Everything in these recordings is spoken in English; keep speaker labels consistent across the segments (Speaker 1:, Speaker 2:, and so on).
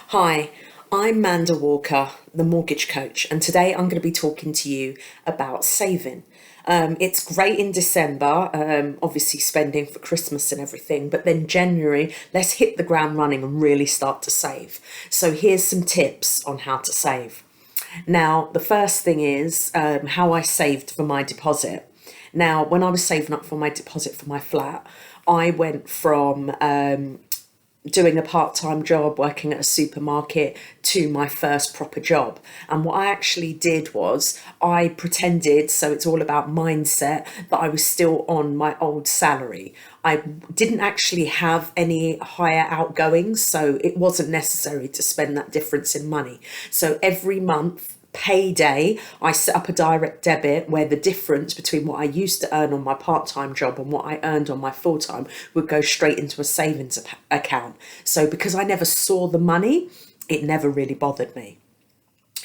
Speaker 1: Hi, I'm Manda Walker, the mortgage coach, and today I'm going to be talking to you about saving. It's great in December, obviously spending for Christmas and everything, but then January, let's hit the ground running and really start to save. So, here's some tips on how to save. Now, the first thing is how I saved for my deposit. Now, when I was saving up for my deposit for my flat, I went from doing a part-time job working at a supermarket to my first proper job. And what I actually did was I pretended, so it's all about mindset, that I was still on my old salary. I didn't actually have any higher outgoings, so it wasn't necessary to spend that difference in money. So every month, payday, I set up a direct debit where the difference between what I used to earn on my part-time job and what I earned on my full-time would go straight into a savings account. So because I never saw the money, it never really bothered me.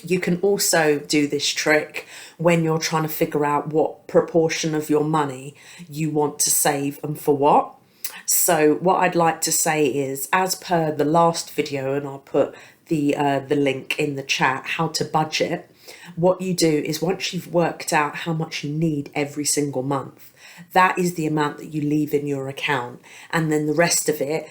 Speaker 1: You can also do this trick when you're trying to figure out what proportion of your money you want to save and for what. So what I'd like to say is, as per the last video, and I'll put the link in the chat, how to budget. What you do is once you've worked out how much you need every single month, that is the amount that you leave in your account, and then the rest of it,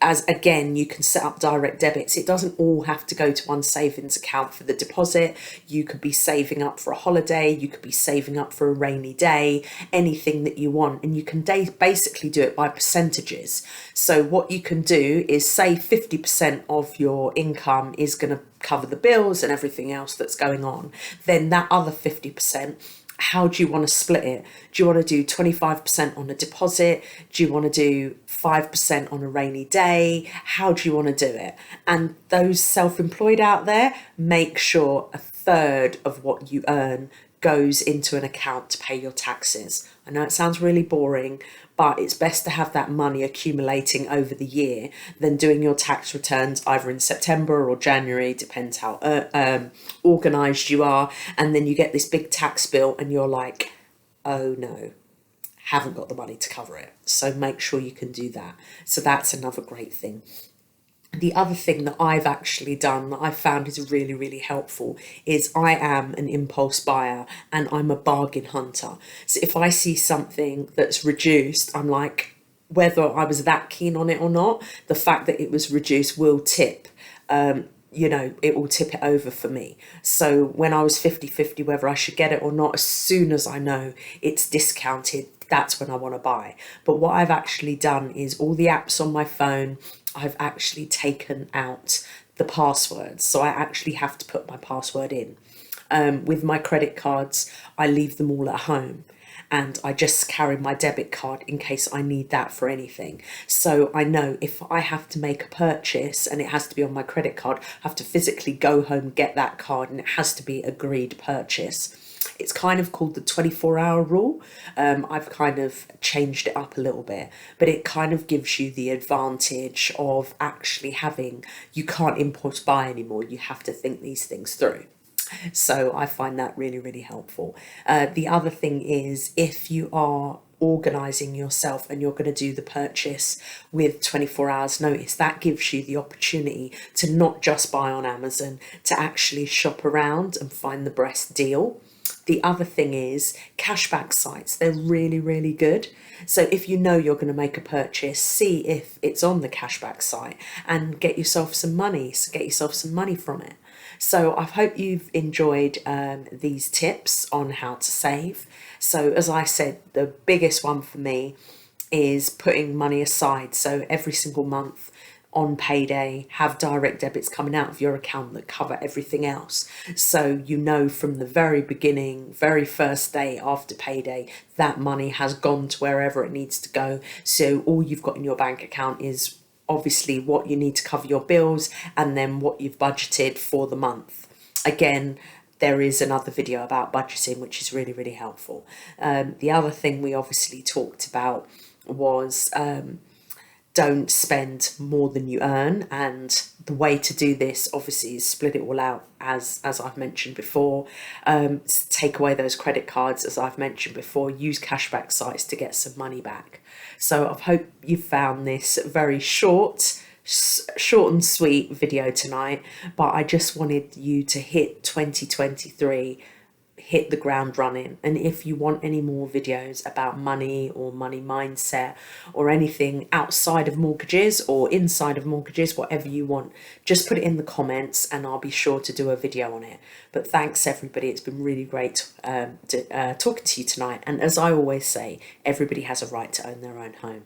Speaker 1: as again, you can set up direct debits. It doesn't all have to go to one savings account for the deposit. You could be saving up for a holiday, you could be saving up for a rainy day, anything that you want, and you can basically do it by percentages. So what you can do is say 50% of your income is going to cover the bills and everything else that's going on. Then that other 50%, how do you want to split it? Do you want to do 25% on a deposit? Do you want to do 5% on a rainy day? How do you want to do it? And those self-employed out there, make sure a third of what you earn goes into an account to pay your taxes. I know it sounds really boring, but it's best to have that money accumulating over the year than doing your tax returns either in September or January, depends how organised you are, and then you get this big tax bill and you're like, oh no, haven't got the money to cover it. So make sure you can do that. So that's another great thing. The other thing that I've actually done that I've found is really, really helpful is I am an impulse buyer and I'm a bargain hunter. So if I see something that's reduced, I'm like, whether I was that keen on it or not, the fact that it was reduced will tip. It will tip it over for me. So when I was 50-50 whether I should get it or not, as soon as I know it's discounted, that's when I want to buy. But what I've actually done is all the apps on my phone, I've actually taken out the passwords. So I actually have to put my password in. With my credit cards, I leave them all at home and I just carry my debit card in case I need that for anything. So I know if I have to make a purchase and it has to be on my credit card, I have to physically go home, get that card, and it has to be agreed purchase. It's kind of called the 24-hour rule. I've kind of changed it up a little bit, but it kind of gives you the advantage of actually having, you can't impulse buy anymore. You have to think these things through. So I find that really, really helpful. The other thing is if you are organizing yourself and you're going to do the purchase with 24 hours notice, that gives you the opportunity to not just buy on Amazon, to actually shop around and find the best deal. The other thing is cashback sites. They're really, really good. So if you know you're going to make a purchase, see if it's on the cashback site and get yourself some money. So get yourself some money from it. So I hope you've enjoyed these tips on how to save. So as I said, the biggest one for me is putting money aside. So every single month on payday, have direct debits coming out of your account that cover everything else. So you know from the very beginning, very first day after payday, that money has gone to wherever it needs to go. So all you've got in your bank account is obviously what you need to cover your bills and then what you've budgeted for the month. Again, there is another video about budgeting, which is really, really helpful. The other thing we obviously talked about was don't spend more than you earn, and the way to do this obviously is split it all out, as I've mentioned before. Take away those credit cards, as I've mentioned before. Use cashback sites to get some money back. So I hope you found this very short, short and sweet video tonight, but I just wanted you to hit 2023, hit the ground running. And if you want any more videos about money or money mindset or anything outside of mortgages or inside of mortgages, whatever you want, just put it in the comments and I'll be sure to do a video on it. But thanks everybody, it's been really great talking to you tonight. And as I always say, everybody has a right to own their own home.